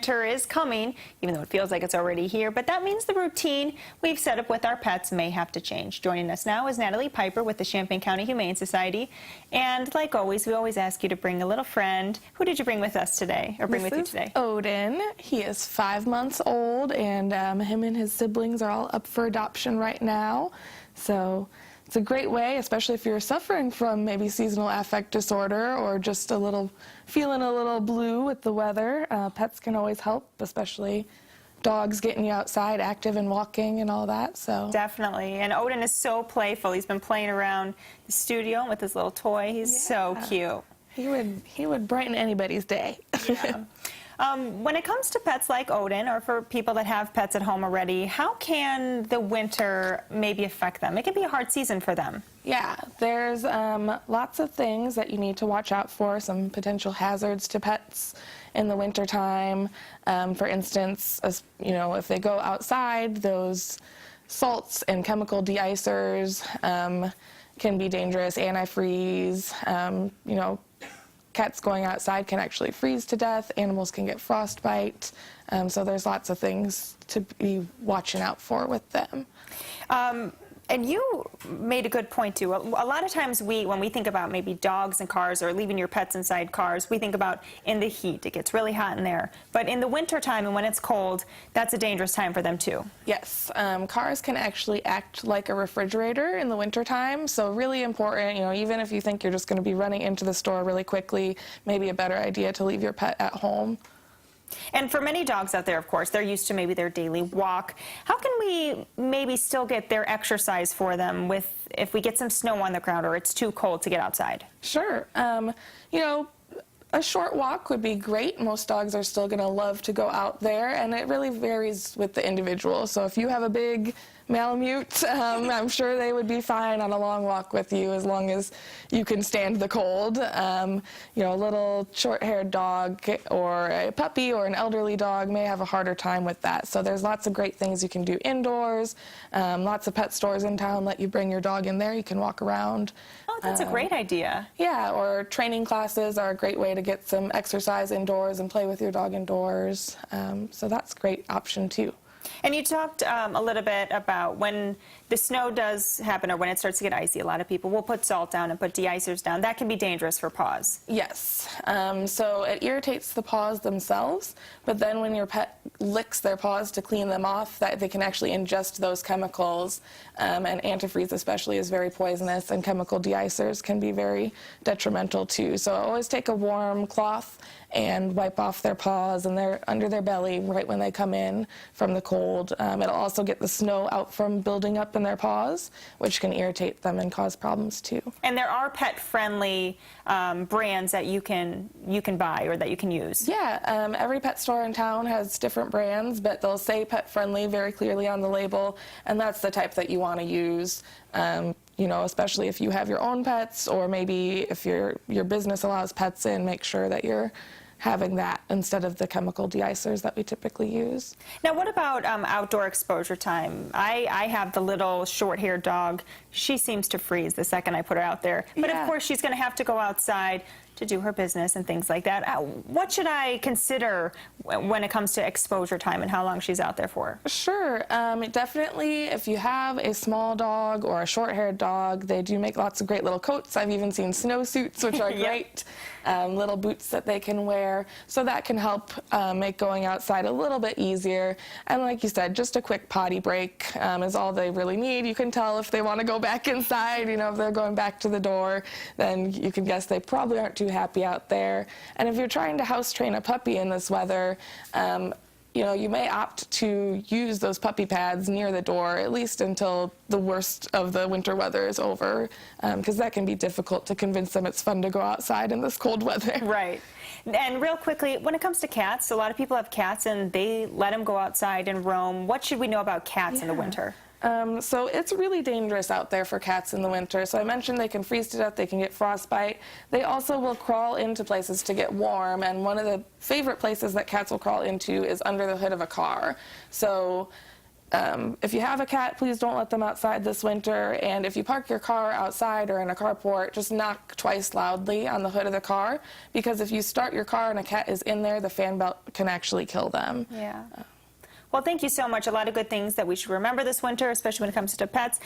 winter is coming, even though it feels like it's already here, but that means the routine we've set up with our pets may have to change. Joining us now is Natalie Piper with the Champaign County Humane Society. And like always, we always ask you to bring a little friend. Who did you bring with us today, or bring with you today? Odin. He is 5 months old, and him and his siblings are all up for adoption right now. So it's a great way, especially if you're suffering from maybe seasonal affect disorder or just feeling a little blue with the weather. Pets can always help, especially dogs getting you outside, active and walking and all that. So definitely. And Odin is so playful. He's been playing around the studio with his little toy. He's so cute. He would brighten anybody's day. Yeah. When it comes to pets like Odin, or for people that have pets at home already, how can the winter maybe affect them? It can be a hard season for them. Yeah, there's lots of things that you need to watch out for, some potential hazards to pets in the wintertime. For instance, if they go outside, those salts and chemical de-icers can be dangerous. Antifreeze, cats going outside can actually freeze to death. Animals can get frostbite. So there's lots of things to be watching out for with them. And you made a good point, too. A lot of times when we think about maybe dogs in cars or leaving your pets inside cars, we think about in the heat. It gets really hot in there. But in the wintertime and when it's cold, that's a dangerous time for them, too. Yes. Cars can actually act like a refrigerator in the wintertime. So really important, even if you think you're just going to be running into the store really quickly, maybe a better idea to leave your pet at home. And for many dogs out there, of course, they're used to maybe their daily walk. How can we maybe still get their exercise for them if we get some snow on the ground or it's too cold to get outside? Sure. A short walk would be great. Most dogs are still going to love to go out there, and it really varies with the individual. So if you have a big Malamute, I'm sure they would be fine on a long walk with you as long as you can stand the cold. A little short-haired dog or a puppy or an elderly dog may have a harder time with that. So there's lots of great things you can do indoors. Lots of pet stores in town let you bring your dog in there. You can walk around. Oh, that's a great idea. Yeah, or training classes are a great way to get some exercise indoors and play with your dog indoors. So that's a great option too. And you talked a little bit about when the snow does happen or when it starts to get icy, a lot of people will put salt down and put de-icers down. That can be dangerous for paws. Yes. So it irritates the paws themselves, but then when your pet licks their paws to clean them off, they can actually ingest those chemicals. And antifreeze especially is very poisonous, and chemical de-icers can be very detrimental too. So always take a warm cloth and wipe off their paws and under their belly right when they come in from the cold. It'll also get the snow out from building up in their paws, which can irritate them and cause problems too. And there are pet-friendly brands that you can buy or that you can use. Yeah, every pet store in town has different brands, but they'll say pet-friendly very clearly on the label, and that's the type that you want to use. Especially if you have your own pets, or maybe if your business allows pets in, make sure that you're having that instead of the chemical de-icers that we typically use. Now, what about outdoor exposure time? I have the little short-haired dog. She seems to freeze the second I put her out there. But of course, she's going to have to go outside to do her business and things like that. What should I consider when it comes to exposure time and how long she's out there for? Sure. Definitely, if you have a small dog or a short-haired dog, they do make lots of great little coats. I've even seen snowsuits, which are great. Little boots that they can wear. So that can help make going outside a little bit easier. And like you said, just a quick potty break is all they really need. You can tell if they want to go back inside, if they're going back to the door, then you can guess they probably aren't too happy out there. And if you're trying to house train a puppy in this weather, you may opt to use those puppy pads near the door, at least until the worst of the winter weather is over, because that can be difficult to convince them it's fun to go outside in this cold weather. Right. And real quickly, when it comes to cats, a lot of people have cats and they let them go outside and roam. What should we know about cats in the winter? So it's really dangerous out there for cats in the winter. So I mentioned they can freeze to death, they can get frostbite. They also will crawl into places to get warm, and one of the favorite places that cats will crawl into is under the hood of a car. So If you have a cat, please don't let them outside this winter. And if you park your car outside or in a carport, just knock twice loudly on the hood of the car, because if you start your car and a cat is in there, the fan belt can actually kill them. Yeah. Well, thank you so much. A lot of good things that we should remember this winter, especially when it comes to pets.